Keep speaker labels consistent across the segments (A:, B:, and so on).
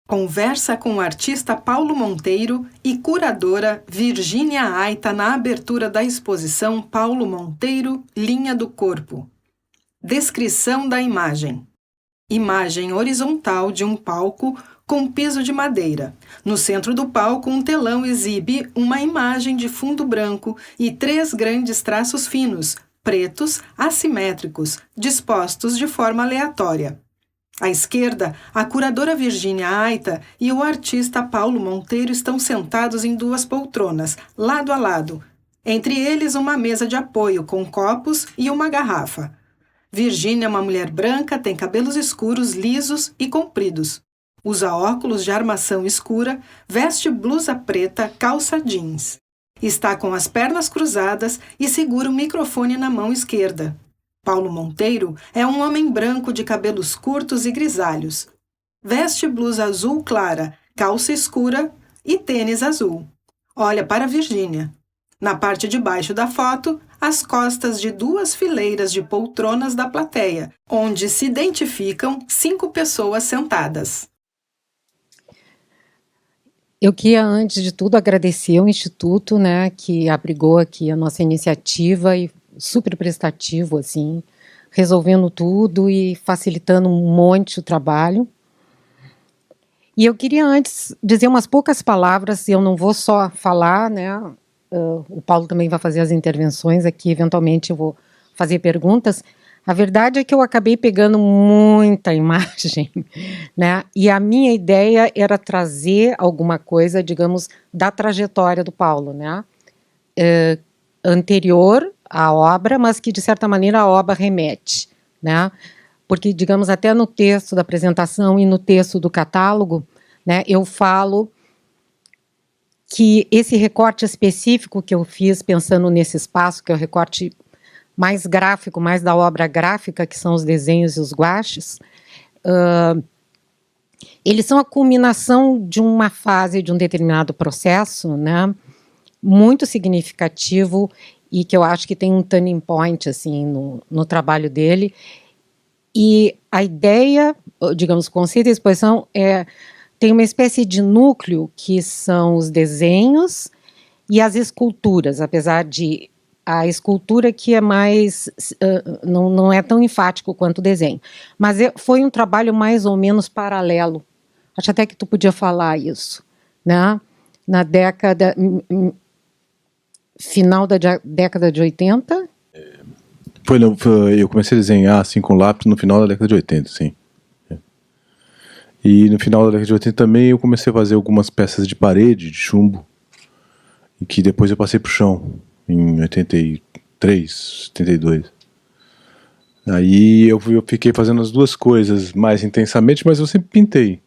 A: Conversa com o artista Paulo Monteiro e curadora Virgínia Aita na abertura da exposição Paulo Monteiro, Linha do Corpo. Descrição da imagem. Imagem horizontal de um palco com piso de madeira. No centro do palco, um telão exibe uma imagem de fundo branco e 3 grandes traços finos, pretos, assimétricos, dispostos de forma aleatória. À esquerda, a curadora Virgínia Aita e o artista Paulo Monteiro estão sentados em 2 poltronas, lado a lado. Entre eles, uma mesa de apoio com copos e uma garrafa. Virgínia é uma mulher branca, tem cabelos escuros, lisos e compridos. Usa óculos de armação escura, veste blusa preta, calça jeans. Está com as pernas cruzadas e segura o microfone na mão esquerda. Paulo Monteiro é um homem branco de cabelos curtos e grisalhos. Veste blusa azul clara, calça escura e tênis azul. Olha para Virgínia. Na parte de baixo da foto, as costas de 2 fileiras de poltronas da plateia, onde se identificam 5 pessoas sentadas.
B: Eu queria, antes de tudo, agradecer ao Instituto, que abrigou aqui a nossa iniciativa e super prestativo, assim, resolvendo tudo e facilitando um monte o trabalho. E eu queria antes dizer umas poucas palavras, eu não vou só falar, o Paulo também vai fazer as intervenções aqui, eventualmente eu vou fazer perguntas. A verdade é que eu acabei pegando muita imagem, e a minha ideia era trazer alguma coisa, digamos, da trajetória do Paulo, anterior à obra, mas que, de certa maneira, a obra remete, porque, digamos, até no texto da apresentação e no texto do catálogo, eu falo que esse recorte específico que eu fiz pensando nesse espaço, que é o recorte mais gráfico, mais da obra gráfica, que são os desenhos e os guaches, eles são a culminação de uma fase, de um determinado processo, muito significativo e que eu acho que tem um turning point assim, no trabalho dele. E a ideia, digamos, o conceito da exposição tem uma espécie de núcleo que são os desenhos e as esculturas, apesar de a escultura que é mais, não é tão enfático quanto o desenho. Mas foi um trabalho mais ou menos paralelo. Acho até que tu podia falar isso, na década, final da década de 80.
C: Eu comecei a desenhar assim com lápis no final da década de 80, sim. E no final da década de 80 também eu comecei a fazer algumas peças de parede, de chumbo, e que depois eu passei para o chão, em 83, 82. Aí eu fiquei fazendo as 2 coisas mais intensamente, mas eu sempre pintei.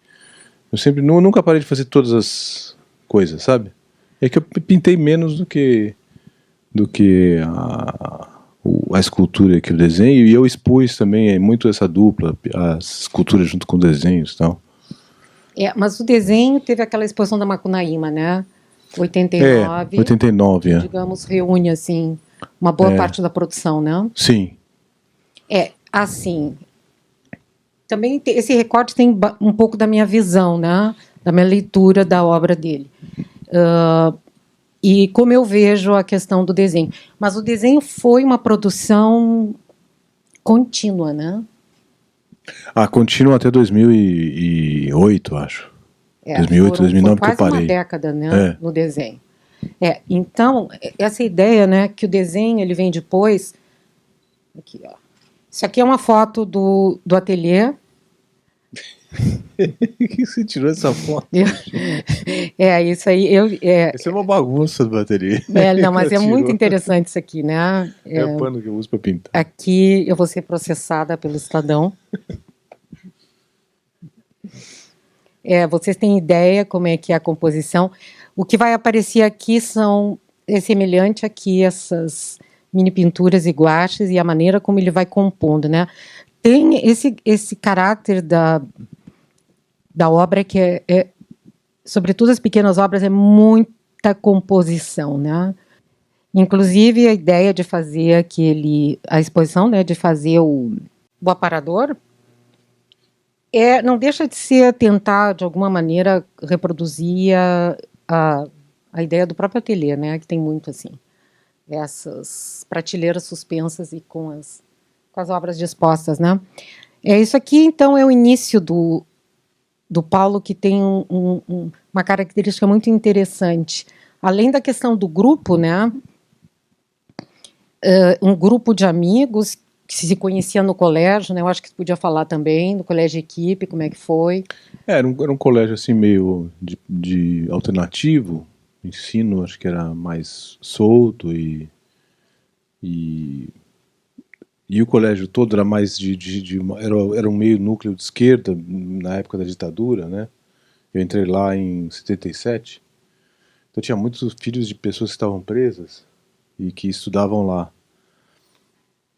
C: Eu sempre, nunca parei de fazer todas as coisas, sabe? É que eu pintei menos do que a escultura que eu desenho, e eu expus também muito essa dupla, as esculturas junto com desenhos e tal.
B: Mas o desenho teve aquela exposição da Macunaíma, 89.
C: 89,
B: digamos, reúne, assim, uma boa parte da produção,
C: Sim.
B: Assim, também esse recorte tem um pouco da minha visão, da minha leitura da obra dele. E como eu vejo a questão do desenho. Mas o desenho foi uma produção contínua,
C: Contínua até 2008, acho. 2008, 2009 que eu parei.
B: Quase uma década, no desenho. Então, essa ideia, que o desenho ele vem depois. Aqui, ó. Isso aqui é uma foto do ateliê.
C: Que você tirou essa foto?
B: Isso aí.
C: Isso é uma bagunça do ateliê.
B: Não, mas é muito interessante isso aqui,
C: É o pano que eu uso para pintar.
B: Aqui eu vou ser processada pelo Estadão. Vocês têm ideia como é que é a composição? O que vai aparecer aqui é semelhante aqui essas mini pinturas e guaches e a maneira como ele vai compondo, Tem esse caráter da obra que sobretudo as pequenas obras, é muita composição, Inclusive a ideia de fazer a exposição, de fazer o aparador, Não deixa de ser tentar, de alguma maneira, reproduzir a ideia do próprio ateliê, né? Que tem muito, assim, essas prateleiras suspensas e com as obras dispostas, né? Isso aqui, então, é o início do Paulo, que tem uma característica muito interessante. Além da questão do grupo, né? Um grupo de amigos que se conhecia no colégio, né? Eu acho que podia falar também do colégio de equipe, como é que foi.
C: Era um colégio assim meio de alternativo, ensino acho que era mais solto e o colégio todo era mais era um meio núcleo de esquerda na época da ditadura, né? Eu entrei lá em 77, então tinha muitos filhos de pessoas que estavam presas e que estudavam lá.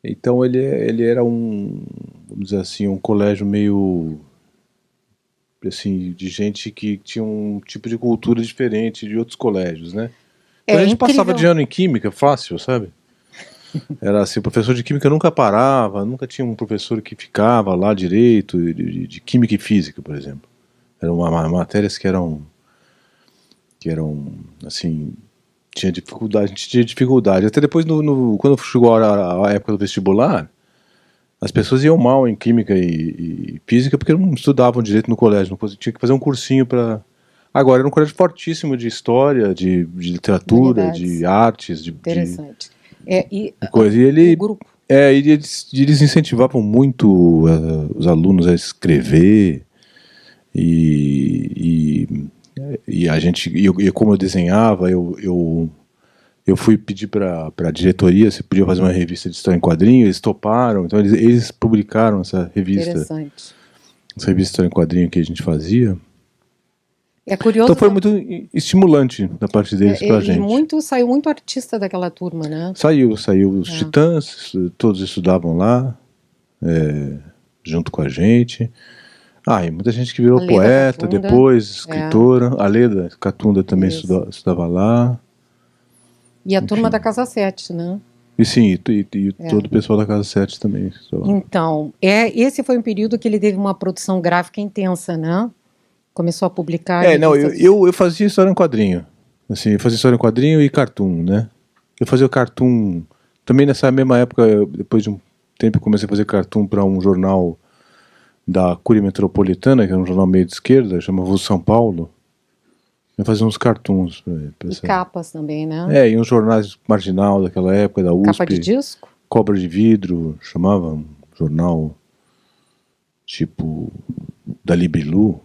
C: Então ele era vamos dizer assim, um colégio meio assim, de gente que tinha um tipo de cultura diferente de outros colégios, né? Então a gente passava de ano em química fácil, sabe? Era assim, o professor de química nunca parava, nunca tinha um professor que ficava lá direito, de química e física, por exemplo. Eram matérias que eram assim, tinha dificuldade, a gente tinha dificuldade. Até depois, quando chegou a época do vestibular, as pessoas iam mal em química e física porque não estudavam direito no colégio, tinha que fazer um cursinho para... Agora, era um colégio fortíssimo de história, de literatura, de artes.
B: Interessante.
C: Coisa. E eles incentivavam muito os alunos a escrever e a gente, como eu desenhava, eu fui pedir para a diretoria se podia fazer uma revista de história em quadrinho, eles toparam, então eles publicaram essa revista.
B: Interessante.
C: Essa revista de história em quadrinho que a gente fazia.
B: É curioso.
C: Então foi muito estimulante da parte deles pra gente.
B: Saiu muito artista daquela turma, né?
C: Saiu os Titãs, todos estudavam lá, junto com a gente. E muita gente que virou poeta depois, escritora. A Leda Catunda também estudava lá.
B: E a turma da Casa 7, né?
C: E sim, todo o pessoal da Casa 7 também.
B: Então, esse foi um período que ele teve uma produção gráfica intensa, né? Começou a publicar...
C: Eu fazia história em quadrinho. Assim, eu fazia história em quadrinho e cartoon, né? Eu fazia cartoon... Também nessa mesma época, depois de um tempo, eu comecei a fazer cartoon para um jornal da Curia Metropolitana, que era um jornal meio de esquerda, chamava São Paulo. Eu fazia uns cartoons.
B: E capas também, né?
C: E uns jornais marginal daquela época, da USP.
B: Capa de disco?
C: Cobra de Vidro, chamava um jornal tipo da Libilu.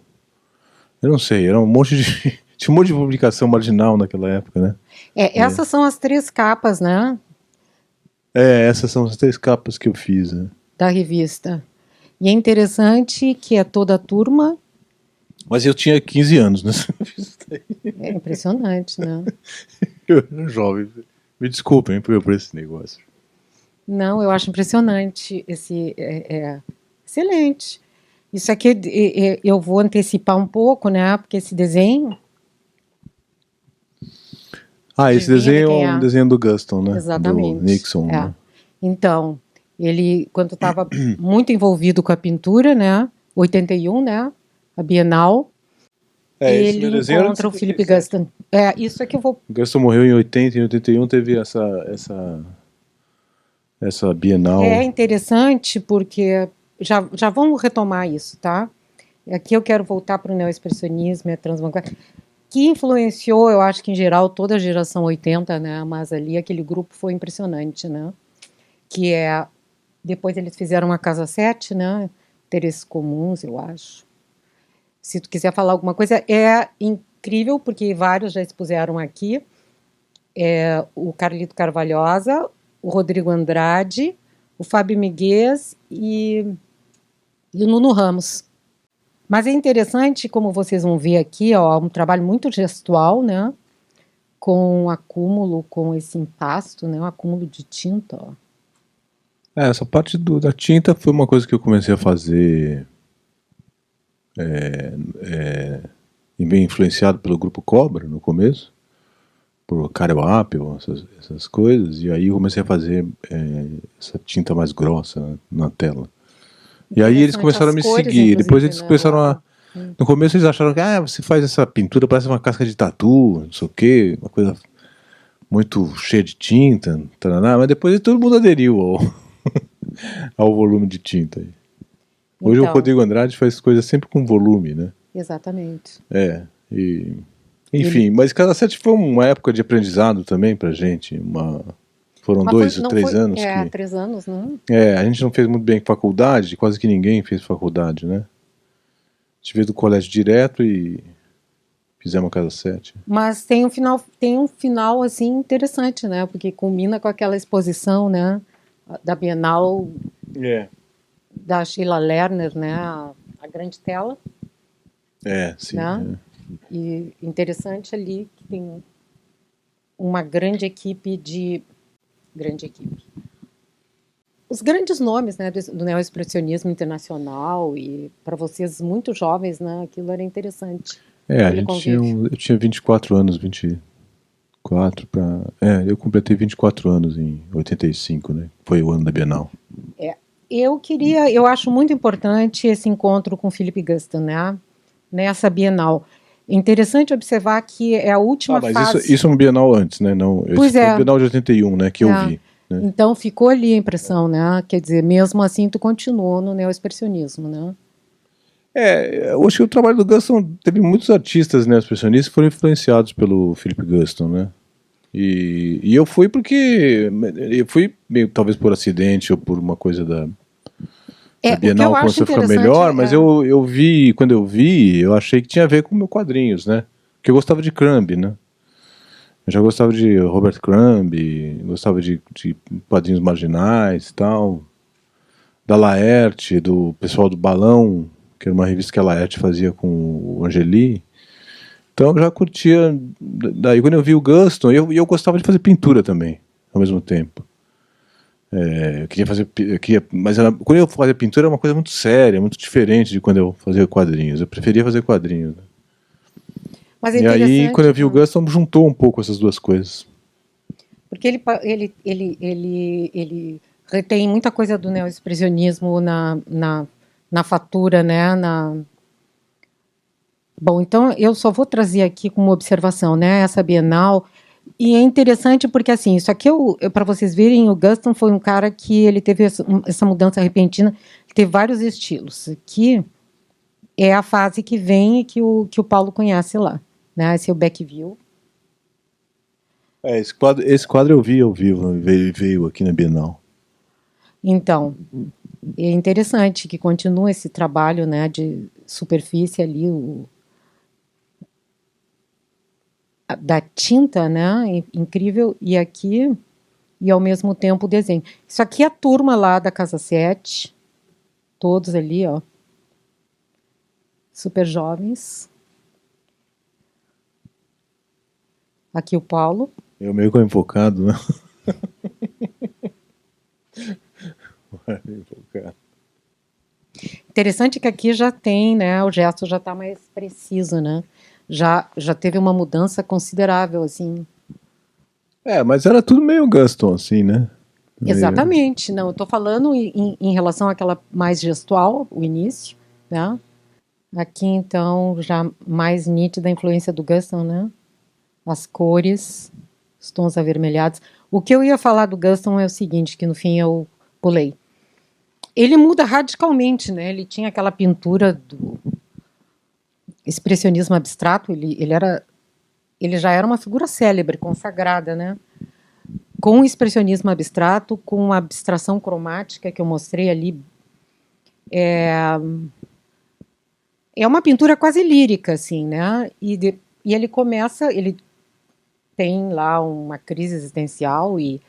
C: Eu não sei, era um monte de... Tinha um monte de publicação marginal naquela época, né?
B: Essas são as 3 capas, né?
C: Essas são as 3 capas que eu fiz, né?
B: Da revista. E é interessante que é toda a turma...
C: Mas eu tinha 15 anos nessa revista aí.
B: É impressionante, né?
C: Eu era jovem. Me desculpem por esse negócio.
B: Não, eu acho impressionante. Excelente. Isso aqui eu vou antecipar um pouco, né? Porque esse desenho...
C: Esse desenho é um desenho do Guston, né?
B: Exatamente.
C: Do Nixon. Né?
B: Então, ele, quando estava muito envolvido com a pintura, né? 81, né? A Bienal. Ele encontra o Philip Guston. Isso é que eu vou...
C: O Guston morreu em 80, em 81 teve essa Bienal.
B: É interessante porque... Já vamos retomar isso, tá? Aqui eu quero voltar para o neoexpressionismo e a transvanguarda, que influenciou, eu acho que em geral, toda a geração 80, né? Mas ali aquele grupo foi impressionante, né? Que depois eles fizeram a Casa 7, né? Interesses comuns, eu acho. Se tu quiser falar alguma coisa, é incrível, porque vários já expuseram aqui. O Carlito Carvalhosa, o Rodrigo Andrade, o Fábio Miguez e o Nuno Ramos. Mas é interessante, como vocês vão ver aqui, um trabalho muito gestual, né? Com acúmulo, com esse impasto, né? Um acúmulo de tinta, ó.
C: Essa parte da tinta foi uma coisa que eu comecei a fazer bem influenciado pelo Grupo Cobra no começo, por Karel Appel, essas coisas, e aí eu comecei a fazer essa tinta mais grossa, né, na tela. E aí eles
B: Interessante,
C: começaram a me
B: as cores,
C: seguir. Depois
B: inclusive,
C: eles
B: né,
C: começaram
B: lá.
C: a... No começo eles acharam que você faz essa pintura, parece uma casca de tatu, não sei o quê, uma coisa muito cheia de tinta, taraná, mas depois todo mundo aderiu ao volume de tinta. Hoje o
B: Então,
C: Rodrigo Andrade faz coisas sempre com volume, né?
B: exatamente.
C: Enfim, mas Casa 7 foi uma época de aprendizado também pra gente. Foram
B: Mas
C: 2 ou
B: não
C: 3
B: foi,
C: anos que...
B: 3 anos, não?
C: A gente não fez muito bem faculdade, quase que ninguém fez faculdade, né? A gente veio do colégio direto e fizemos a Casa 7.
B: Mas tem um final assim interessante, né? Porque culmina com aquela exposição, né, da Bienal da Sheila Lerner, né, a grande tela,
C: Sim.
B: né? E interessante ali que tem uma grande equipe. Os grandes nomes, né, do neoexpressionismo internacional, e para vocês muito jovens, né, aquilo era interessante.
C: Eu tinha 24 anos, 24 para... eu completei 24 anos em 85, né? Foi o ano da Bienal.
B: Eu acho muito importante esse encontro com Philip Guston, né, nessa Bienal. Interessante observar que é a última
C: mas
B: fase.
C: isso é um Bienal antes, né? Não,
B: Pois
C: esse foi o Bienal de 81, né, que eu vi. Né?
B: Então ficou ali a impressão, né? Quer dizer, mesmo assim tu continuou no neoexpressionismo, né?
C: Eu acho que o trabalho do Guston teve muitos artistas neoexpressionistas que foram influenciados pelo Philip Guston, né? E eu fui meio talvez por acidente ou por uma coisa da Bienal começou a ficar melhor, mas quando eu vi, eu achei que tinha a ver com meus quadrinhos, né? Porque eu gostava de Crumb, né? Eu já gostava de Robert Crumb, gostava de quadrinhos marginais e tal, da Laerte, do pessoal do Balão, que era uma revista que a Laerte fazia com o Angeli. Então eu já curtia. Daí quando eu vi o Guston, eu gostava de fazer pintura também, ao mesmo tempo. Eu queria fazer. Mas quando eu fazia pintura era uma coisa muito séria, muito diferente de quando eu fazia quadrinhos. Eu preferia fazer quadrinhos. Né?
B: Mas é
C: e aí, quando eu vi o Guston, juntou um pouco essas duas coisas.
B: Porque ele retém muita coisa do neoexpressionismo na fatura, né? Bom, então eu só vou trazer aqui como observação, né? Essa Bienal. E é interessante porque, assim, isso aqui, para vocês verem, o Guston foi um cara que ele teve essa mudança repentina, teve vários estilos. Aqui é a fase que vem e que o Paulo conhece lá. Né? Esse é o Beckville.
C: Esse quadro eu vi ao vivo, veio aqui na Bienal.
B: Então, é interessante que continua esse trabalho, né, de superfície ali, da tinta, né, incrível, e aqui, e ao mesmo tempo o desenho. Isso aqui é a turma lá da Casa 7, todos ali, ó, super jovens. Aqui o Paulo.
C: Eu meio invocado, né?
B: Interessante que aqui já tem, né, o gesto já está mais preciso, né? Já teve uma mudança considerável, assim.
C: Mas era tudo meio Guston, assim, né?
B: Exatamente. Não, eu estou falando em relação àquela mais gestual, o início, né? Aqui, então, já mais nítida a influência do Guston, né? As cores, os tons avermelhados. O que eu ia falar do Guston é o seguinte, que no fim eu pulei. Ele muda radicalmente, né? Ele tinha aquela pintura do expressionismo abstrato, ele já era uma figura célebre, consagrada, né? Com o expressionismo abstrato, com a abstração cromática que eu mostrei ali, é uma pintura quase lírica, assim, né? E ele tem lá uma crise existencial e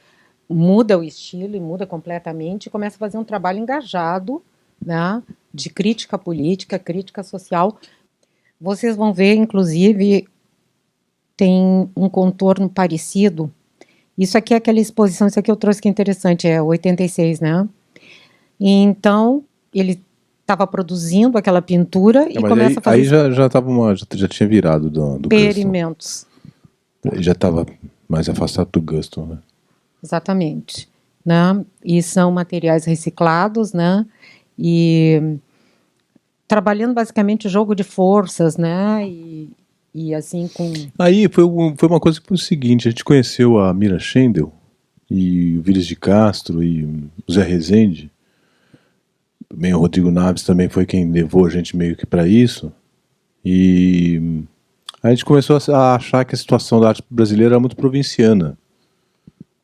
B: muda o estilo e muda completamente e começa a fazer um trabalho engajado, né, de crítica política, crítica social. Vocês vão ver, inclusive, tem um contorno parecido. Isso aqui é aquela exposição, isso aqui eu trouxe que é interessante, é 86, né? E então, ele estava produzindo aquela pintura e começa a fazer...
C: Aí já tinha virado do
B: experimentos.
C: Ele já estava mais afastado do Guston, né?
B: Exatamente, né? E são materiais reciclados, né? e trabalhando basicamente o jogo de forças, né? E assim com...
C: Aí foi uma coisa que foi o seguinte, a gente conheceu a Mira Schendel e o Vilas de Castro e o Zé Rezende, também o Rodrigo Naves também foi quem levou a gente meio que para isso, e a gente começou a achar que a situação da arte brasileira era muito provinciana,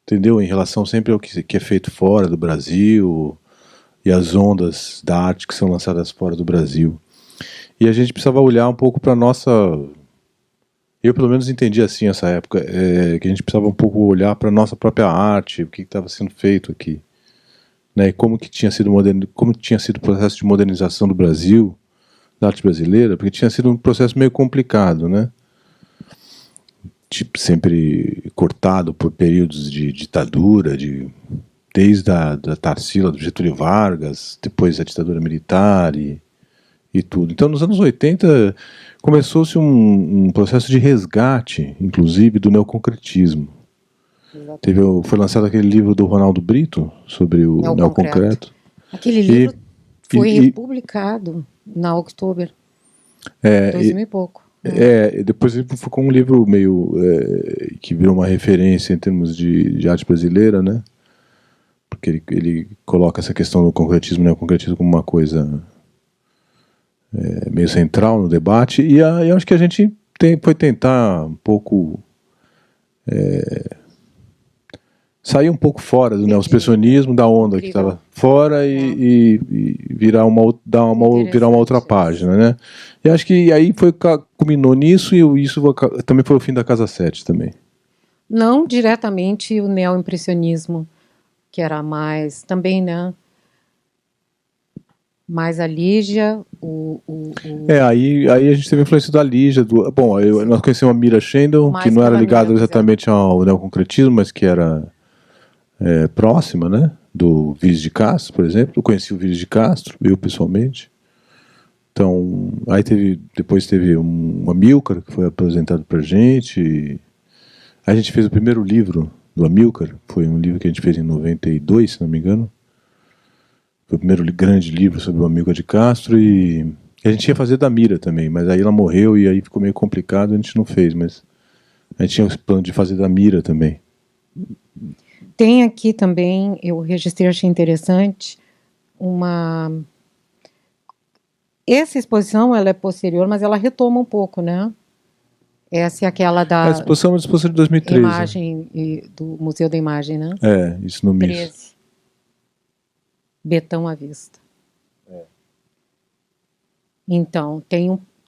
C: entendeu? Em relação sempre ao que é feito fora do Brasil e as ondas da arte que são lançadas fora do Brasil. E a gente precisava olhar um pouco para nossa... Eu, pelo menos, entendi assim essa época, que a gente precisava um pouco olhar para a nossa própria arte, o que estava sendo feito aqui, né, e como tinha sido o processo de modernização do Brasil, da arte brasileira, porque tinha sido um processo meio complicado, né? Tipo, sempre cortado por períodos de ditadura, desde a da Tarsila, do Getúlio Vargas, depois a ditadura militar e tudo. Então, nos anos 80, começou-se um processo de resgate, inclusive, do neoconcretismo. Foi lançado aquele livro do Ronaldo Brito, sobre o neoconcreto.
B: Aquele livro foi republicado na Oktober, 2000 e pouco.
C: Depois ele ficou um livro meio que virou uma referência em termos de arte brasileira, né? Porque ele coloca essa questão do concretismo e neoconcretismo como uma coisa meio central no debate, e eu acho que a gente foi tentar um pouco sair um pouco fora do neoexpressionismo, da onda que estava fora e virar uma outra página, né? E acho que aí culminou nisso, e isso também foi o fim da Casa 7 também.
B: Não diretamente o neoimpressionismo, que era mais também, né? Mais a Lígia,
C: aí a gente teve a influência da Lígia. Bom, nós conhecemos a Mira Schendel, que não era ligada exatamente ao neoconcretismo, mas que era próxima, né? Do Vilas de Castro, por exemplo. Eu conheci o Vilas de Castro, eu pessoalmente. Então, aí depois teve um Amilcar, que foi apresentado pra gente. A gente fez o primeiro livro do Amilcar, foi um livro que a gente fez em 92, se não me engano. Foi o primeiro grande livro sobre o Amilcar de Castro, e a gente ia fazer da Mira também, mas aí ela morreu e aí ficou meio complicado, a gente não fez, mas a gente tinha o plano de fazer da Mira também.
B: Tem aqui também, eu registrei, achei interessante, essa exposição, ela é posterior, mas ela retoma um pouco, né? Essa é aquela da...
C: A exposição é uma exposição de 2013.
B: Imagem, do Museu da Imagem, né?
C: Isso no MIS.
B: 13. Betão à vista. Então,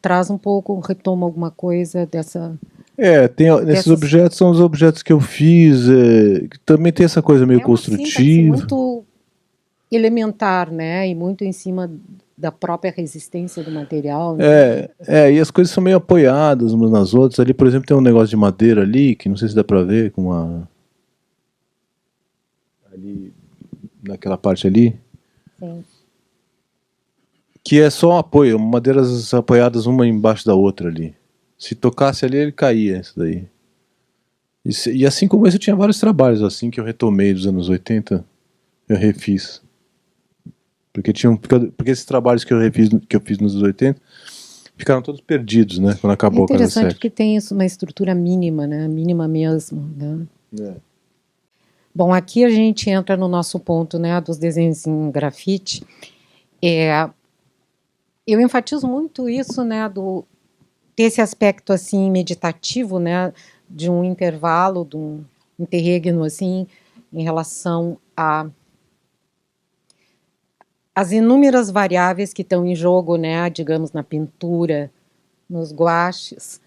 B: traz um pouco, retoma alguma coisa dessa...
C: esses objetos são os objetos que eu fiz, que também tem essa coisa meio construtiva.
B: Muito elementar, né? E muito em cima da própria resistência do material. Né?
C: E as coisas são meio apoiadas umas nas outras. Ali, por exemplo, tem um negócio de madeira ali, que não sei se dá pra ver, ali, naquela parte ali.
B: Sim.
C: Que é só um apoio, madeiras apoiadas uma embaixo da outra ali. Se tocasse ali, ele caía, isso daí. E assim como esse, eu tinha vários trabalhos assim que eu retomei dos anos 80, eu refiz. Porque esses trabalhos que eu fiz nos anos 80 ficaram todos perdidos, né? Quando acabou a Casa 7.
B: É interessante porque tem isso, uma estrutura mínima, né? Mínima mesmo, né? Bom, aqui a gente entra no nosso ponto, né? Dos desenhos em grafite. Eu enfatizo muito isso, né? Desse aspecto assim meditativo, né? De um intervalo, de um interregno assim, em relação às inúmeras variáveis que estão em jogo, né? Digamos, na pintura, nos guaches,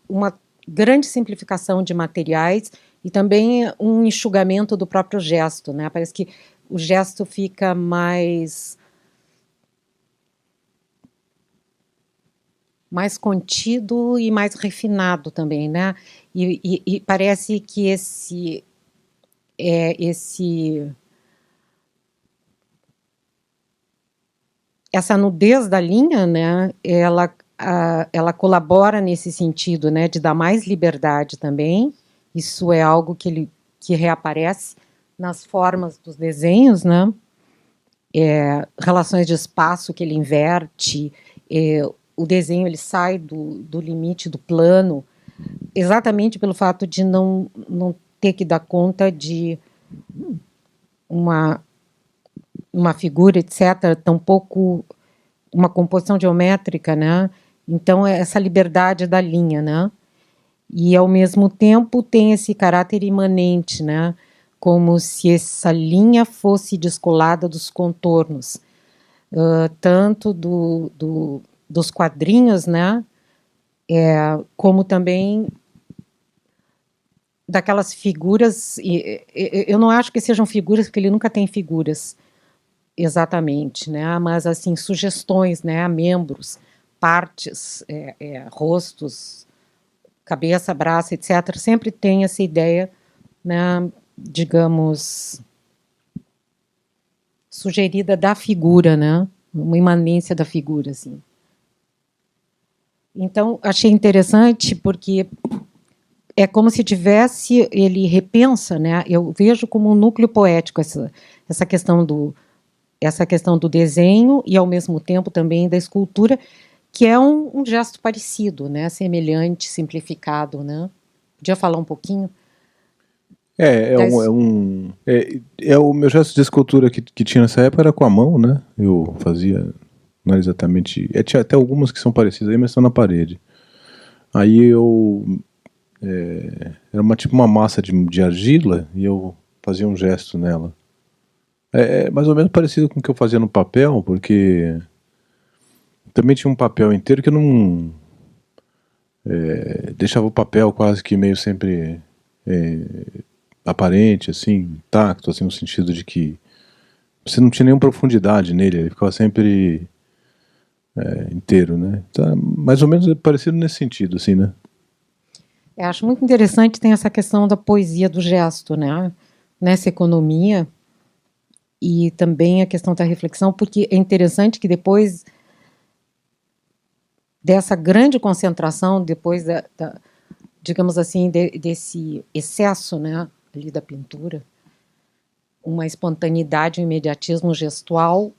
B: uma grande simplificação de materiais e também um enxugamento do próprio gesto, né? Parece que o gesto fica mais contido e mais refinado também, né? E parece que essa nudez da linha, né? Ela colabora nesse sentido, né? De dar mais liberdade também. Isso é algo que reaparece nas formas dos desenhos, né? relações de espaço que ele inverte, o desenho ele sai do limite do plano, exatamente pelo fato de não ter que dar conta de uma figura, etc., tampouco uma composição geométrica, né? Então, essa liberdade da linha, né? E, ao mesmo tempo, tem esse caráter imanente, né? Como se essa linha fosse descolada dos contornos, tanto dos quadrinhos, né? Como também daquelas figuras. Eu não acho que sejam figuras, porque ele nunca tem figuras exatamente, né? Mas assim, sugestões, né? Membros, partes, rostos, cabeça, braço, etc. Sempre tem essa ideia, né? Digamos, sugerida da figura, né? Uma imanência da figura, assim. Então, achei interessante porque é como se tivesse, ele repensa, né? Eu vejo como um núcleo poético essa questão do desenho e, ao mesmo tempo, também da escultura, que é um gesto parecido, né? Semelhante, simplificado, né? Podia falar um pouquinho?
C: O meu gesto de escultura que tinha nessa época era com a mão, né? Eu fazia, não era exatamente... tinha até algumas que são parecidas aí, mas estão na parede. Aí era tipo uma massa de argila e eu fazia um gesto nela. É mais ou menos parecido com o que eu fazia no papel, porque também tinha um papel inteiro que eu não... deixava o papel quase que meio sempre... aparente, assim, intacto, assim, no sentido de que você não tinha nenhuma profundidade nele, ele ficava sempre inteiro, né? Então, mais ou menos parecido nesse sentido, assim, né?
B: Eu acho muito interessante, tem essa questão da poesia do gesto, né? Nessa economia, e também a questão da reflexão, porque é interessante que depois dessa grande concentração, depois digamos assim, desse excesso, né? Ali da pintura, uma espontaneidade, um imediatismo gestual,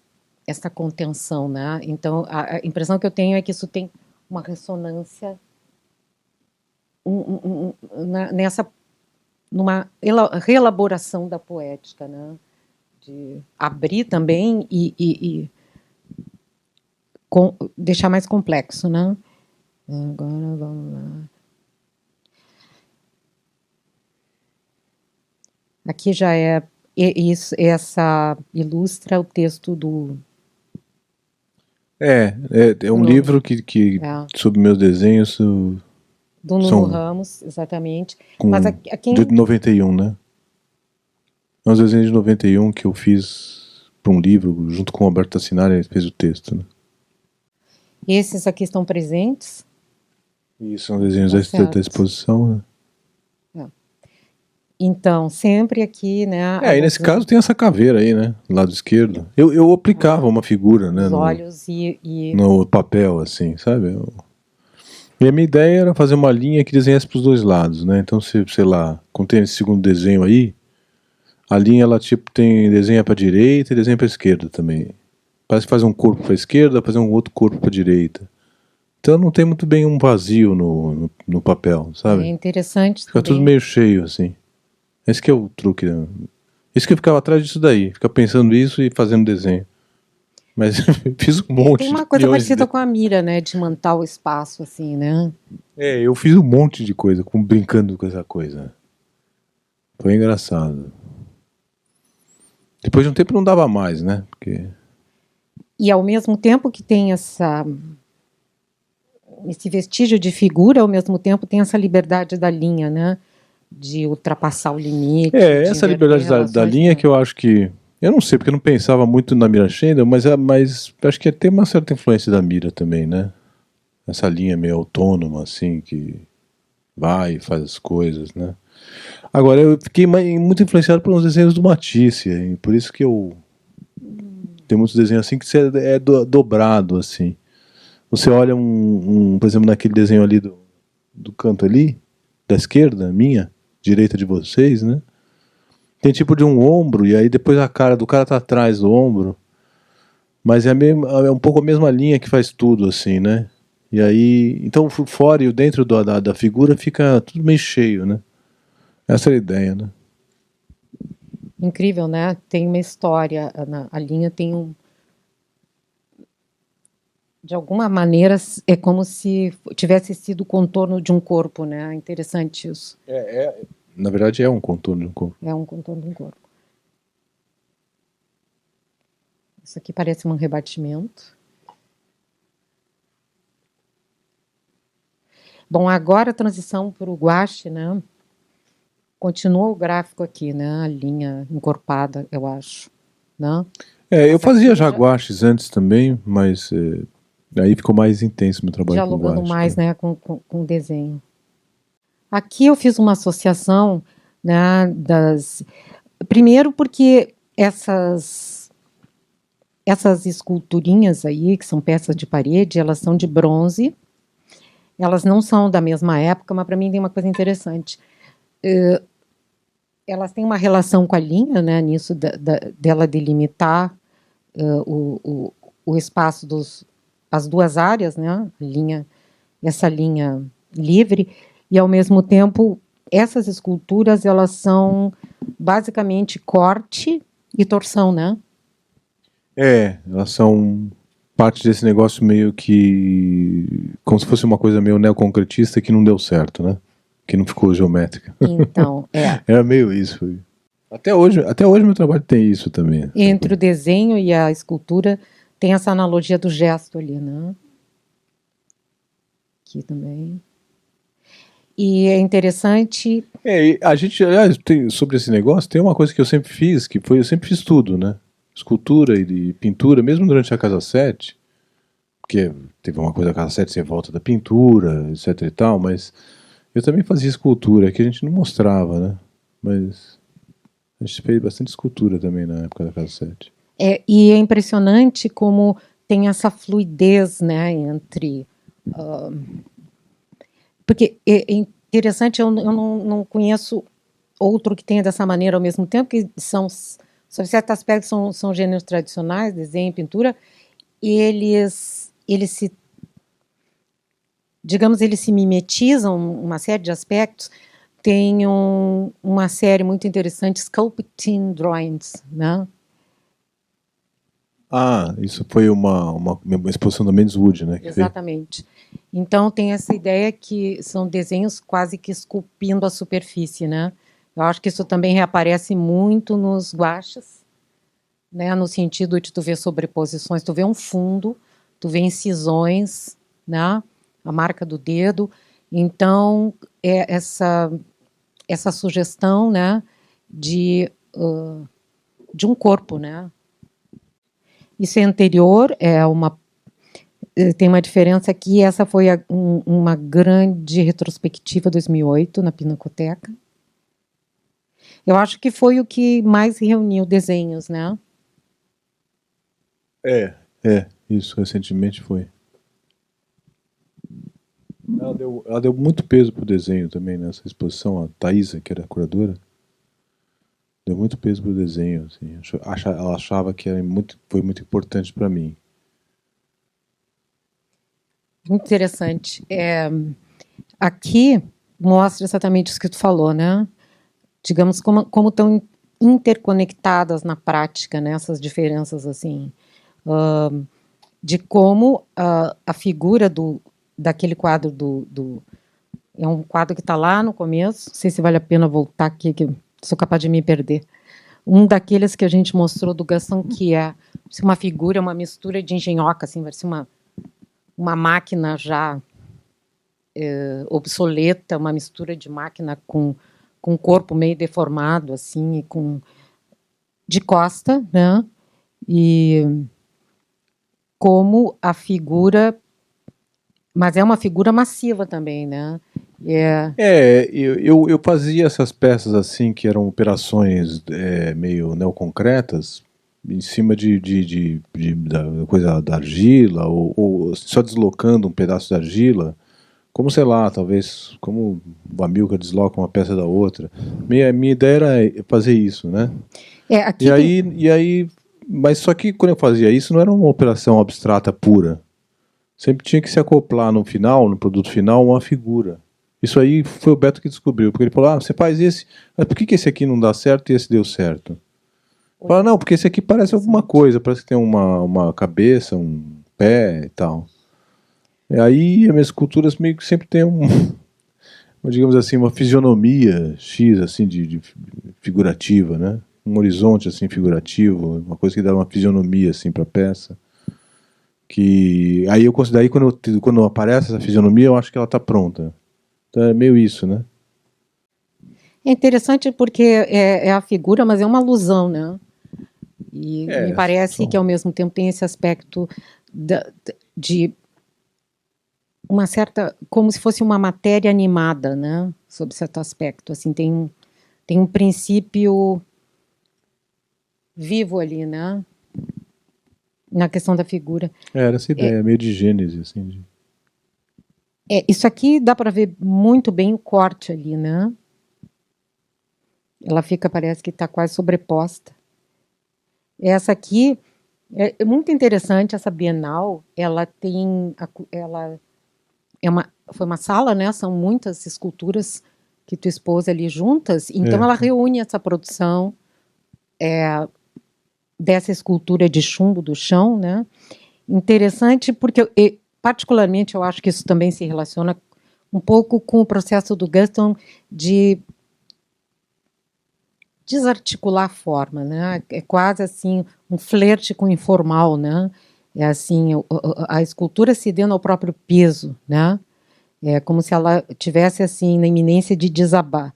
B: essa contenção, né? Então, a impressão que eu tenho é que isso tem uma ressonância numa reelaboração da poética, né? De abrir também e deixar mais complexo, né? Agora vamos lá. Aqui já essa ilustra o texto do...
C: É um livro que sobre meus desenhos...
B: Do Nuno Ramos, exatamente. Mas aqui
C: de 91, né? É um desenho de 91 que eu fiz para um livro, junto com o Alberto Tassinari, ele fez o texto, né?
B: Esses aqui estão presentes?
C: Isso, são desenhos da exposição, né?
B: Então, sempre aqui, né?
C: E nesse caso tem essa caveira aí, né? Do lado esquerdo. Eu aplicava uma figura, né?
B: Os olhos
C: no papel, assim, sabe? E a minha ideia era fazer uma linha que desenhasse para os dois lados, né? Então, sei lá, como tem esse segundo desenho aí, a linha, ela tipo tem desenha para a direita e desenha para a esquerda também. Parece que faz um corpo para a esquerda, fazer um outro corpo para a direita. Então não tem muito bem um vazio no papel, sabe?
B: É interessante.
C: Fica tudo meio cheio, assim. Esse que é o truque, né? Isso que eu ficava atrás disso daí, ficar pensando isso e fazendo desenho. Mas fiz um monte.
B: Tem uma coisa parecida com a mira, né? De mantar o espaço, assim, né?
C: Eu fiz um monte de coisa, brincando com essa coisa. Foi engraçado. Depois de um tempo não dava mais, né? Porque...
B: E ao mesmo tempo que tem esse vestígio de figura, ao mesmo tempo tem essa liberdade da linha, né? De ultrapassar o limite.
C: Essa liberdade da linha que eu acho que... Eu não sei, porque eu não pensava muito na Mira Schendel, mas acho que tem uma certa influência da Mira também, né? Essa linha meio autônoma, assim, que vai e faz as coisas, né? Agora, eu fiquei muito influenciado pelos desenhos do Matisse, e por isso que eu... Tem muitos desenhos assim que você dobrado, assim. Você olha por exemplo, naquele desenho ali do canto ali, da esquerda, minha, direita de vocês, né? Tem tipo de um ombro, e aí depois a cara do cara tá atrás do ombro. Mas é um pouco a mesma linha que faz tudo, assim, né? E aí, então o fora e o dentro da figura fica tudo meio cheio, né? Essa é a ideia, né?
B: Incrível, né? Tem uma história, a linha tem um... De alguma maneira, é como se tivesse sido o contorno de um corpo, né? Interessante isso.
C: Na verdade, é um contorno de um corpo.
B: É um contorno de um corpo. Isso aqui parece um rebatimento. Bom, agora a transição para o gouache, né? Continua o gráfico aqui, né? A linha encorpada, eu acho, né?
C: Eu fazia já gouaches antes também, mas aí ficou mais intenso o meu trabalho com
B: dialogando
C: gouache.
B: mais, né, com o desenho. Aqui eu fiz uma associação, né, primeiro porque essas esculturinhas aí, que são peças de parede, elas são de bronze, elas não são da mesma época, mas para mim tem uma coisa interessante. Elas têm uma relação com a linha, né, nisso dela delimitar o espaço as duas áreas, né, essa linha livre, e ao mesmo tempo essas esculturas elas são basicamente corte e torção, né?
C: Elas são parte desse negócio meio que como se fosse uma coisa meio neoconcretista que não deu certo, né? Que não ficou geométrica.
B: Então,
C: Era meio isso. Até hoje meu trabalho tem isso também.
B: Entre o desenho e a escultura tem essa analogia do gesto ali, né? Aqui também. E é interessante...
C: A gente, aliás, sobre esse negócio, tem uma coisa que eu sempre fiz, eu sempre fiz tudo, né? Escultura e pintura, mesmo durante a Casa 7, porque teve uma coisa da Casa 7 ser volta da pintura, etc e tal, mas eu também fazia escultura, que a gente não mostrava, né? Mas a gente fez bastante escultura também na época da Casa 7.
B: E é impressionante como tem essa fluidez, né, entre... porque é interessante, eu não conheço outro que tenha dessa maneira ao mesmo tempo, que sob certos aspectos são gêneros tradicionais, desenho e pintura, e eles se, digamos, eles se mimetizam uma série de aspectos. Tem uma série muito interessante, Sculpting Drawings, né?
C: Isso foi uma exposição da Mendes Wood, né?
B: Exatamente. Então tem essa ideia que são desenhos quase que esculpindo a superfície, né? Eu acho que isso também reaparece muito nos gouaches, né? No sentido de tu ver sobreposições, tu vê um fundo, tu vê incisões, né? A marca do dedo. Então essa sugestão, né? De um corpo, né? Isso é anterior, tem uma diferença aqui. Essa foi uma grande retrospectiva 2008 na Pinacoteca. Eu acho que foi o que mais reuniu desenhos, né?
C: Isso recentemente foi. Ela deu muito peso pro desenho também nessa exposição. A Thaisa, que era a curadora, deu muito peso pro desenho, assim. Ela achava que foi muito importante para mim.
B: Muito interessante. Aqui mostra exatamente isso que tu falou, né? Digamos, como estão interconectadas na prática, né? Essas diferenças, assim, de como a figura daquele quadro é um quadro que está lá no começo, não sei se vale a pena voltar aqui, que sou capaz de me perder. Um daqueles que a gente mostrou do Gaston, que é uma figura, uma mistura de engenhoca, assim, vai ser uma máquina já obsoleta, uma mistura de máquina com um corpo meio deformado, assim, de costa, né? E como a figura... Mas é uma figura massiva também, né?
C: Eu fazia essas peças assim, que eram operações meio neoconcretas, em cima da coisa da argila, ou só deslocando um pedaço da argila, como, sei lá, talvez como o Amilcar desloca uma peça da outra. Minha ideia era fazer isso, né?
B: Aqui
C: e aí Mas só que quando eu fazia isso, não era uma operação abstrata pura. Sempre tinha que se acoplar no final, no produto final, uma figura. Isso aí foi o Beto que descobriu, porque ele falou, você faz esse, mas por que esse aqui não dá certo e esse deu certo? Fala, não, porque esse aqui parece alguma coisa, parece que tem uma cabeça, um pé e tal. E aí as minhas esculturas meio que sempre tem digamos assim, uma fisionomia X, assim, de figurativa, né? Um horizonte, assim, figurativo, uma coisa que dá uma fisionomia, assim, pra peça. Que aí eu considero, aí quando aparece essa fisionomia, eu acho que ela tá pronta. Então é meio isso, né?
B: É interessante porque é a figura, mas é uma alusão, né? E me parece que ao mesmo tempo tem esse aspecto de uma certa, como se fosse uma matéria animada, né? Sob certo aspecto, assim, tem um princípio vivo ali, né? Na questão da figura.
C: Era essa ideia, meio de Gênese, assim.
B: Isso aqui dá para ver muito bem o corte ali, né? Ela fica, parece que está quase sobreposta. Essa aqui é muito interessante, essa Bienal. Ela tem, foi uma sala, né? São muitas esculturas que tu expôs ali juntas. Então ela reúne essa produção dessa escultura de chumbo do chão, né? Interessante porque, particularmente, eu acho que isso também se relaciona um pouco com o processo do Gaston de desarticular a forma, né? É quase assim um flerte com o informal, né? É assim, a escultura cedendo ao próprio peso, né? É como se ela tivesse assim na iminência de desabar.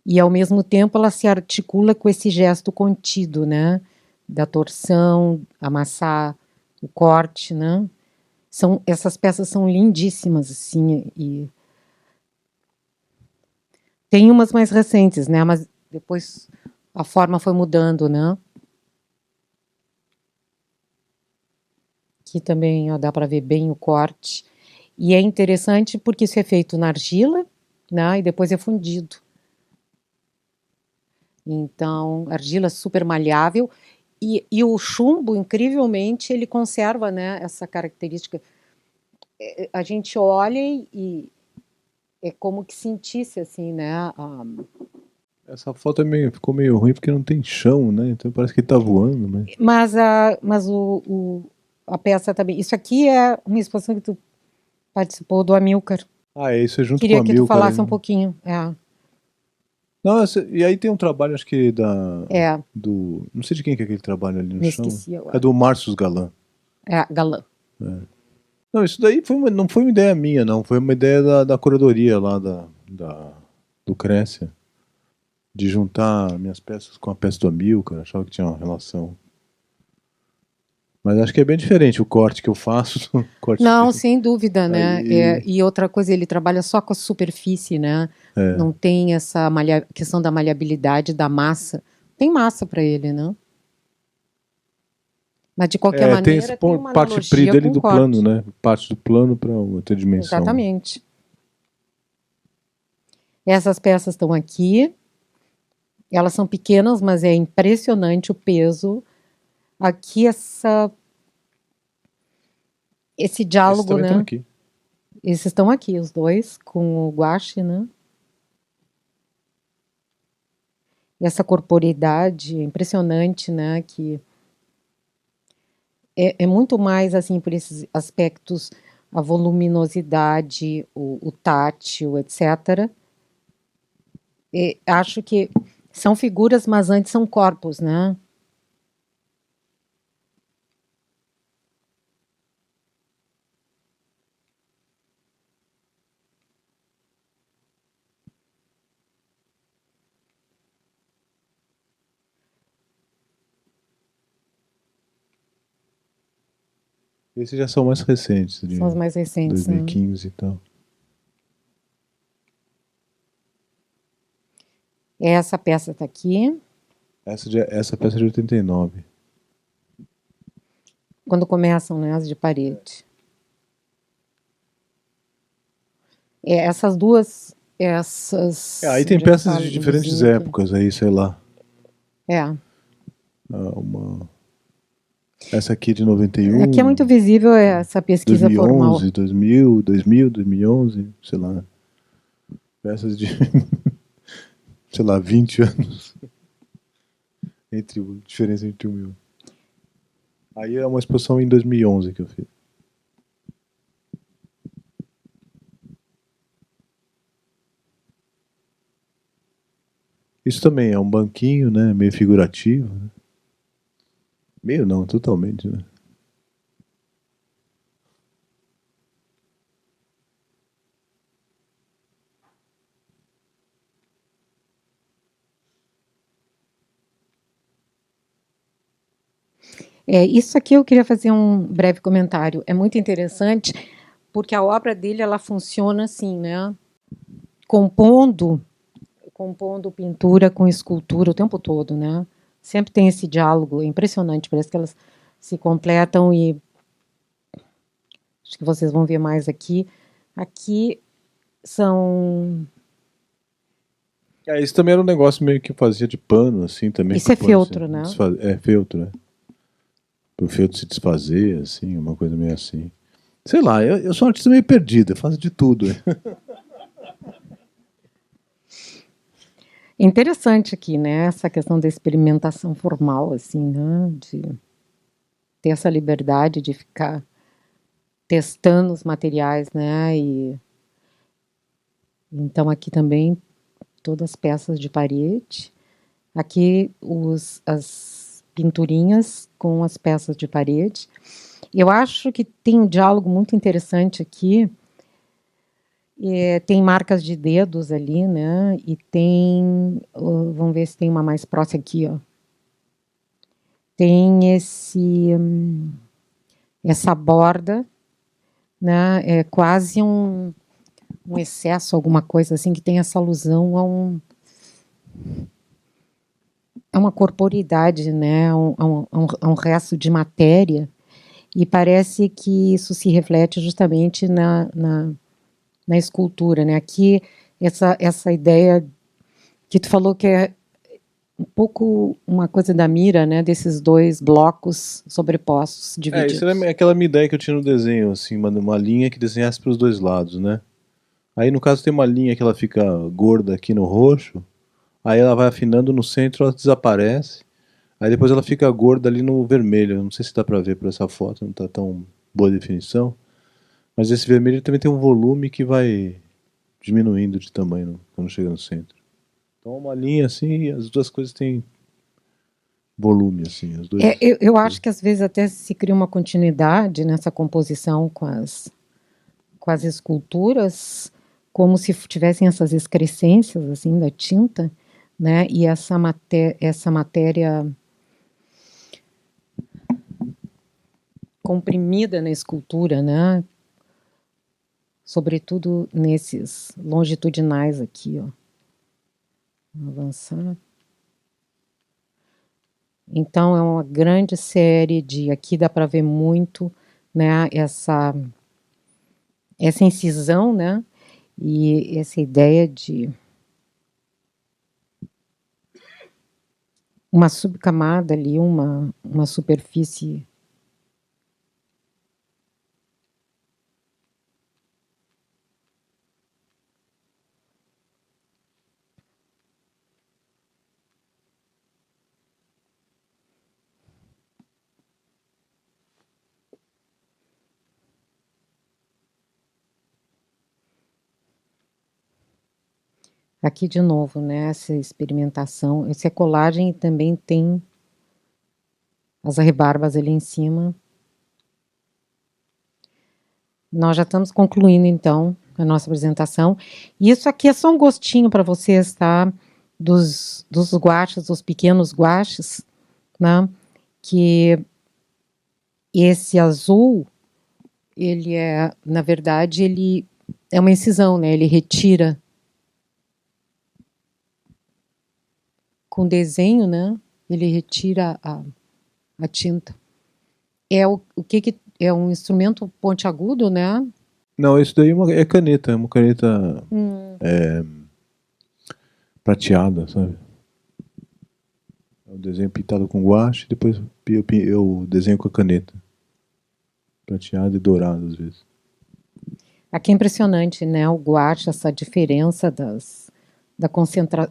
B: E ao mesmo tempo ela se articula com esse gesto contido, né? Da torção, amassar, o corte, né? Essas peças são lindíssimas, assim, e tem umas mais recentes, né? Mas depois a forma foi mudando, né? Aqui também ó, dá para ver bem o corte. E é interessante porque isso é feito na argila, né? E depois é fundido. Então, argila super maleável. E o chumbo, incrivelmente, ele conserva, né, essa característica. A gente olha e é como que sentisse, assim, né?
C: Essa foto ficou meio ruim porque não tem chão, né? Então parece que ele tá voando, né?
B: Mas a peça também. Isso aqui é uma exposição que tu participou do Amilcar.
C: Isso é junto
B: Queria
C: com a
B: que tu
C: Amilcar,
B: falasse
C: né?
B: um pouquinho.
C: Não, e aí tem um trabalho, acho que não sei de quem que é aquele trabalho ali no chão.
B: Esqueci agora.
C: É do Márcio Galan.
B: Galan.
C: Não, isso daí não foi uma ideia minha, não. Foi uma ideia da curadoria lá do Crécia. De juntar minhas peças com a peça do Amilcar. Achava que tinha uma relação. Mas acho que é bem diferente o corte que eu faço do corte
B: Não,
C: dele.
B: sem dúvida, né? E outra coisa, ele trabalha só com a superfície, né? Não tem essa questão da maleabilidade da massa. Tem massa para ele, né? Mas de qualquer maneira tem uma
C: parte
B: analogia
C: dele
B: com
C: do
B: corte.
C: plano, né? Parte do plano para outra dimensão.
B: Exatamente. Essas peças estão aqui. Elas são pequenas, mas é impressionante o peso. Aqui esse diálogo, né?
C: Aqui.
B: Esses estão aqui, os dois, com o guache, né? E essa corporeidade é impressionante, né? Que é muito mais, assim, por esses aspectos, a voluminosidade, o tátil, etc. Acho que são figuras, mas antes são corpos, né?
C: Esses já são mais recentes.
B: São os mais recentes,
C: 2015
B: né?
C: e tal.
B: Essa peça está aqui.
C: Essa peça é de 89.
B: Quando começam, né, as de parede. Essas duas...
C: Aí tem peças de diferentes épocas aí, sei lá. Essa aqui é de 91.
B: Aqui é muito visível essa pesquisa
C: 2011,
B: formal.
C: 2011, sei lá. Peças de, sei lá, 20 anos. Diferença entre um e outro. Aí é uma exposição em 2011 que eu fiz. Isso também é um banquinho, né? Meio figurativo. Né? Meio não, totalmente, né?
B: Isso aqui eu queria fazer um breve comentário. É muito interessante porque a obra dele ela funciona assim, né? Compondo pintura com escultura o tempo todo, né? Sempre tem esse diálogo, é impressionante, parece que elas se completam e acho que vocês vão ver mais aqui. Aqui são...
C: Isso também era um negócio meio que fazia de pano, assim, também.
B: Isso é feltro, né?
C: É feltro, né? Para o feltro se desfazer, assim, uma coisa meio assim. Sei lá, eu sou um artista meio perdido, eu faço de tudo.
B: Interessante aqui, né? Essa questão da experimentação formal, assim, né? De ter essa liberdade de ficar testando os materiais, né? E então aqui também todas as peças de parede. Aqui as pinturinhas com as peças de parede. Eu acho que tem um diálogo muito interessante aqui. Tem marcas de dedos ali, né? E tem... vamos ver se tem uma mais próxima aqui, ó. Tem essa borda, né? É quase um excesso, alguma coisa assim, que tem essa alusão a uma corporeidade, né? A um resto de matéria. E parece que isso se reflete justamente na escultura, né? Aqui, essa ideia que tu falou que é um pouco uma coisa da mira, né? Desses dois blocos sobrepostos, divididos.
C: Isso era aquela minha ideia que eu tinha no desenho, assim, uma linha que desenhasse para os dois lados, né? Aí, no caso, tem uma linha que ela fica gorda aqui no roxo, aí ela vai afinando no centro, ela desaparece, aí depois ela fica gorda ali no vermelho. Eu não sei se dá para ver por essa foto, não está tão boa definição. Mas esse vermelho também tem um volume que vai diminuindo de tamanho quando chega no centro. Então uma linha assim e as duas coisas têm volume, assim. Os dois...
B: eu acho que às vezes até se cria uma continuidade nessa composição com as esculturas, como se tivessem essas excrescências assim, da tinta, né? E essa matéria comprimida na escultura, né? Sobretudo nesses longitudinais aqui, ó. Vamos avançar. Então é uma grande série de, aqui dá para ver muito, né, essa incisão, né, e essa ideia de uma subcamada ali, uma superfície aqui de novo, né, essa experimentação, essa colagem também tem as rebarbas ali em cima. Nós já estamos concluindo, então, a nossa apresentação. E isso aqui é só um gostinho para vocês, tá? Dos guaches, dos pequenos guaches, né? Que esse azul, ele é, na verdade, ele é uma incisão, né? Ele retira com desenho, né? Ele retira a tinta. É o que é um instrumento pontiagudo, né?
C: Não, isso daí é caneta, é uma caneta prateada, sabe? O desenho pintado com guache, depois eu desenho com a caneta. Prateado e dourado, às vezes.
B: Aqui é impressionante, né? O guache, essa diferença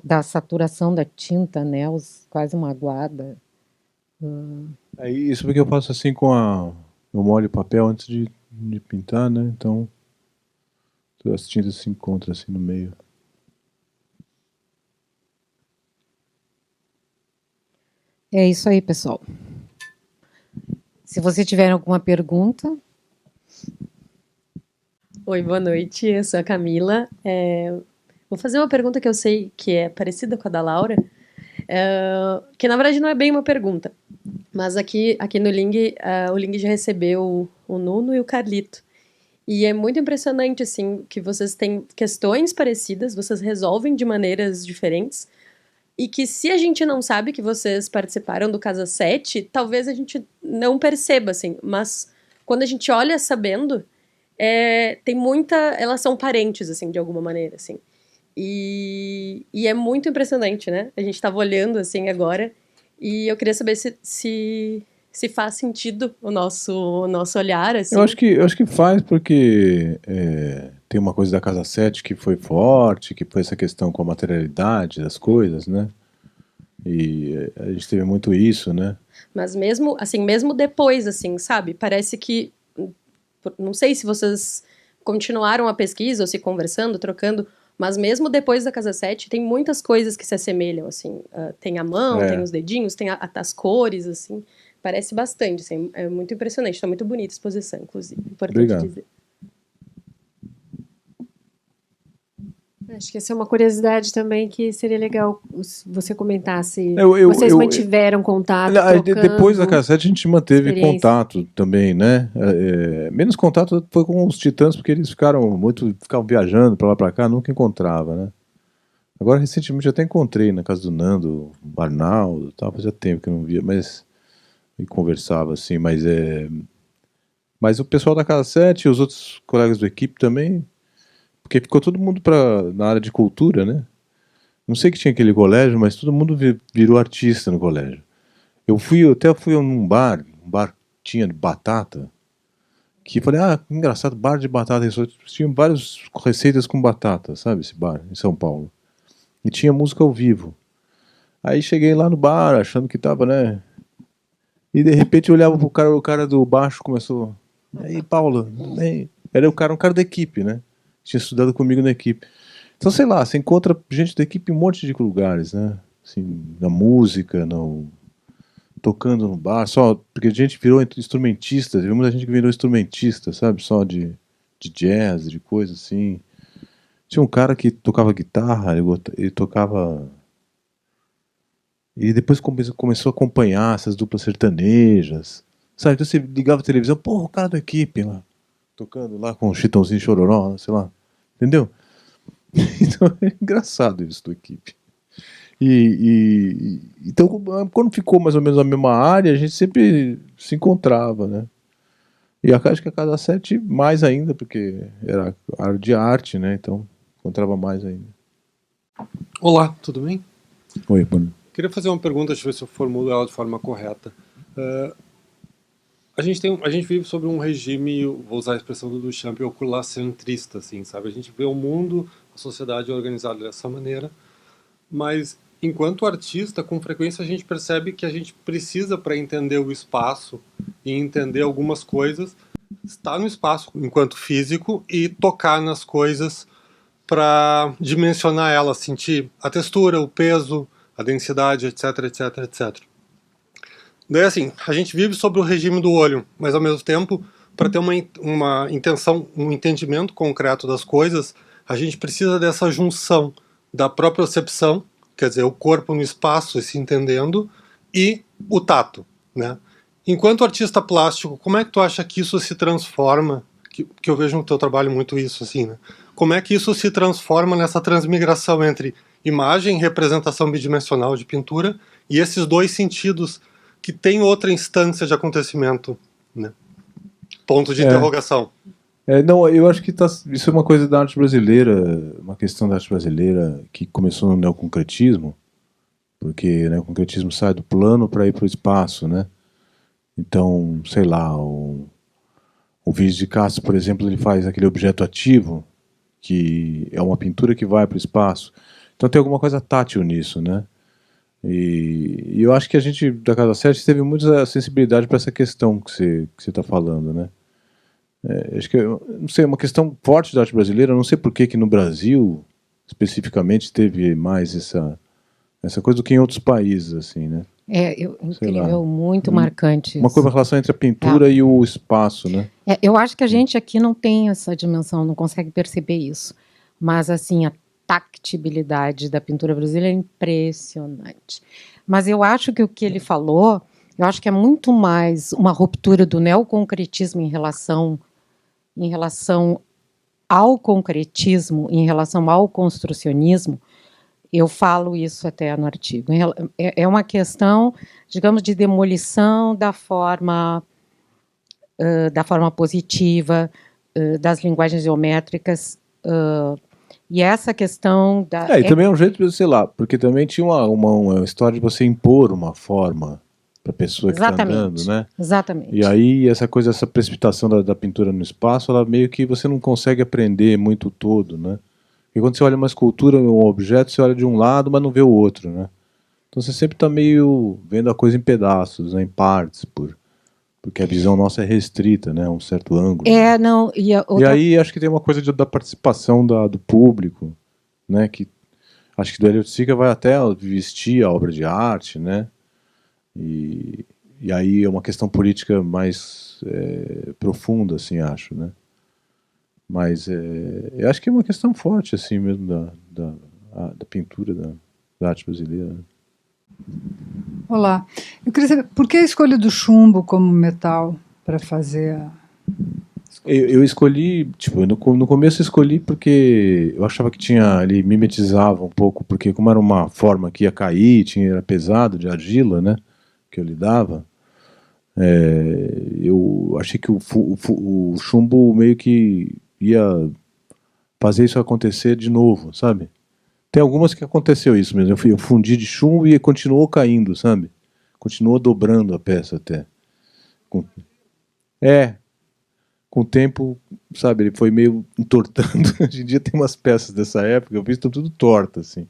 B: da saturação da tinta, né? Quase uma aguada.
C: É isso porque eu faço assim eu molho o papel antes de pintar, né? Então as tintas se encontram assim no meio.
B: É isso aí, pessoal. Se você tiver alguma pergunta.
D: Oi, boa noite. Eu sou a Camila. Vou fazer uma pergunta que eu sei que é parecida com a da Laura, que na verdade não é bem uma pergunta, mas aqui no Ling, o Ling já recebeu o Nuno e o Carlito. E é muito impressionante, assim, que vocês têm questões parecidas, vocês resolvem de maneiras diferentes, e que se a gente não sabe que vocês participaram do Casa 7, talvez a gente não perceba, assim, mas quando a gente olha sabendo, tem muita... Elas são parentes, assim, de alguma maneira, assim. E é muito impressionante, né? A gente estava olhando, assim, agora, e eu queria saber se faz sentido o nosso olhar, assim.
C: Eu acho que faz, porque tem uma coisa da Casa 7 que foi forte, que foi essa questão com a materialidade das coisas, né? E a gente teve muito isso, né?
D: Mas mesmo depois, assim, sabe? Parece que... Não sei se vocês continuaram a pesquisa, ou se conversando, trocando, mas mesmo depois da Casa 7, tem muitas coisas que se assemelham, assim. Tem a mão, tem os dedinhos, tem as cores, assim. Parece bastante, assim, é muito impressionante. Está muito bonita a exposição, inclusive. Importante
C: Obrigado.
D: dizer.
E: Acho que essa é uma curiosidade também que seria legal você comentar se
C: vocês
E: mantiveram contato,
C: depois da Casa 7 a gente manteve contato também, né? Menos contato foi com os Titãs, porque eles ficavam viajando pra lá pra cá, nunca encontrava, né? Agora, recentemente, eu até encontrei na casa do Nando, Arnaldo, tal, fazia tempo que eu não via, mas... E conversava, assim, mas o pessoal da Casa 7 e os outros colegas do equipe também, porque ficou todo mundo na área de cultura, né? Não sei que tinha aquele colégio, mas todo mundo virou artista no colégio. Eu até fui num bar que tinha de batata, que falei, engraçado, bar de batata, tinha várias receitas com batata, sabe, esse bar, em São Paulo. E tinha música ao vivo. Aí cheguei lá no bar, achando que tava, né... E de repente eu olhava pro cara, o cara do baixo começou... E aí, Paulo? Era um cara da equipe, né? Tinha estudado comigo na equipe. Então, sei lá, você encontra gente da equipe em um monte de lugares, né? Assim, na música, tocando no bar, porque a gente virou instrumentista, teve muita gente que virou instrumentista, sabe? Só de jazz, de coisa assim. Tinha um cara que tocava guitarra, ele tocava... E depois começou a acompanhar essas duplas sertanejas. Sabe, então você ligava a televisão, o cara da equipe lá, tocando lá com o Chitãozinho Chororó, sei lá. Entendeu? Então é engraçado isso da equipe. Então, quando ficou mais ou menos na mesma área, a gente sempre se encontrava, né? E acho que a Casa 7 mais ainda, porque era área de arte, né? Então, encontrava mais ainda.
F: Olá, tudo bem?
C: Oi, mano.
F: Queria fazer uma pergunta, deixa eu ver se eu formulo ela de forma correta. A gente vive sobre um regime, vou usar a expressão do Duchamp, oculacentrista, assim, sabe? A gente vê o mundo, a sociedade organizada dessa maneira, mas enquanto artista, com frequência a gente percebe que a gente precisa, para entender o espaço e entender algumas coisas, estar no espaço enquanto físico e tocar nas coisas para dimensionar elas, sentir a textura, o peso, a densidade, etc, etc, etc. Daí, assim, a gente vive sobre o regime do olho, mas ao mesmo tempo, para ter uma intenção, um entendimento concreto das coisas, a gente precisa dessa junção da propriocepção, quer dizer, o corpo no espaço e se entendendo, e o tato, né? Enquanto artista plástico, como é que tu acha que isso se transforma? Que eu vejo no teu trabalho muito isso, assim, né? Como é que isso se transforma nessa transmigração entre imagem, representação bidimensional de pintura, e esses dois sentidos que tem outra instância de acontecimento, né? Ponto de interrogação.
C: Não, eu acho que isso é uma coisa da arte brasileira, uma questão da arte brasileira que começou no neoconcretismo, porque, né, o concretismo sai do plano para ir para o espaço, né? Então, sei lá, o Vídeo de Castro, por exemplo, ele faz aquele objeto ativo, que é uma pintura que vai para o espaço. Então tem alguma coisa tátil nisso, né? E eu acho que a gente, da Casa Sete, teve muita sensibilidade para essa questão que você está falando, né? Acho que, não sei, é uma questão forte da arte brasileira, não sei por que no Brasil, especificamente, teve mais essa coisa do que em outros países, assim, né?
B: Incrível, muito marcante.
C: Uma coisa, uma relação entre a pintura e o espaço, né?
B: Eu acho que a gente aqui não tem essa dimensão, não consegue perceber isso. Mas, assim, a tactibilidade da pintura brasileira é impressionante. Mas eu acho que o que ele falou, eu acho que é muito mais uma ruptura do neoconcretismo em relação ao concretismo, em relação ao construcionismo. Eu falo isso até no artigo. É uma questão, digamos, de demolição da forma positiva, das linguagens geométricas, e essa questão da...
C: E também é um jeito, sei lá, porque também tinha uma história de você impor uma forma para a pessoa que está andando, né?
B: Exatamente.
C: E aí essa precipitação da pintura no espaço, ela meio que você não consegue aprender muito todo, né? Porque quando você olha uma escultura, um objeto, você olha de um lado, mas não vê o outro, né? Então você sempre está meio vendo a coisa em pedaços, né, em partes, porque a visão nossa é restrita, né, a um certo ângulo. E aí acho que tem uma coisa da participação do público, né, que acho que do Hélio Sica vai até vestir a obra de arte, né, e aí é uma questão política mais profunda, assim, acho, né. Mas eu acho que é uma questão forte, assim, mesmo da pintura, da arte brasileira.
G: Olá, eu queria saber, por que a escolha do chumbo como metal para fazer a...
C: Eu escolhi, tipo, no começo eu escolhi porque eu achava que ele mimetizava um pouco, porque como era uma forma que ia cair, era pesado, de argila, né, que eu lidava, eu achei que o chumbo meio que ia fazer isso acontecer de novo, sabe? Tem algumas que aconteceu isso mesmo. Eu fundi de chumbo e continuou caindo, sabe? Continuou dobrando a peça até. Com o tempo, sabe, ele foi meio entortando. Hoje em dia tem umas peças dessa época, eu vi, estão tudo tortas, assim.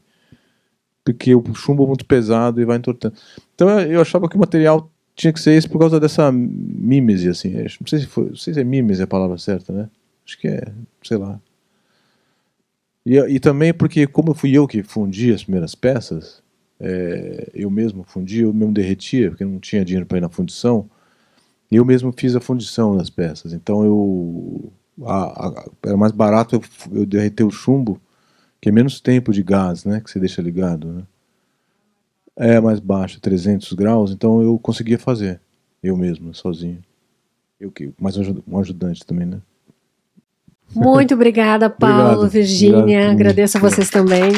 C: Porque o chumbo é muito pesado e vai entortando. Então eu achava que o material tinha que ser esse por causa dessa mímese, assim. Não sei se é mímese a palavra certa, né? Acho que sei lá. E também porque, como fui eu que fundi as primeiras peças, eu mesmo fundi, eu mesmo derretia, porque não tinha dinheiro para ir na fundição, e eu mesmo fiz a fundição das peças. Então era mais barato eu derreter o chumbo, que é menos tempo de gás, né, que você deixa ligado, né? É mais baixo, 300 graus, então eu conseguia fazer, eu mesmo, sozinho. Mais um ajudante também, né?
E: Muito obrigada, Paulo,
C: Obrigado.
E: Virgínia.
C: Obrigado.
E: Agradeço a vocês também.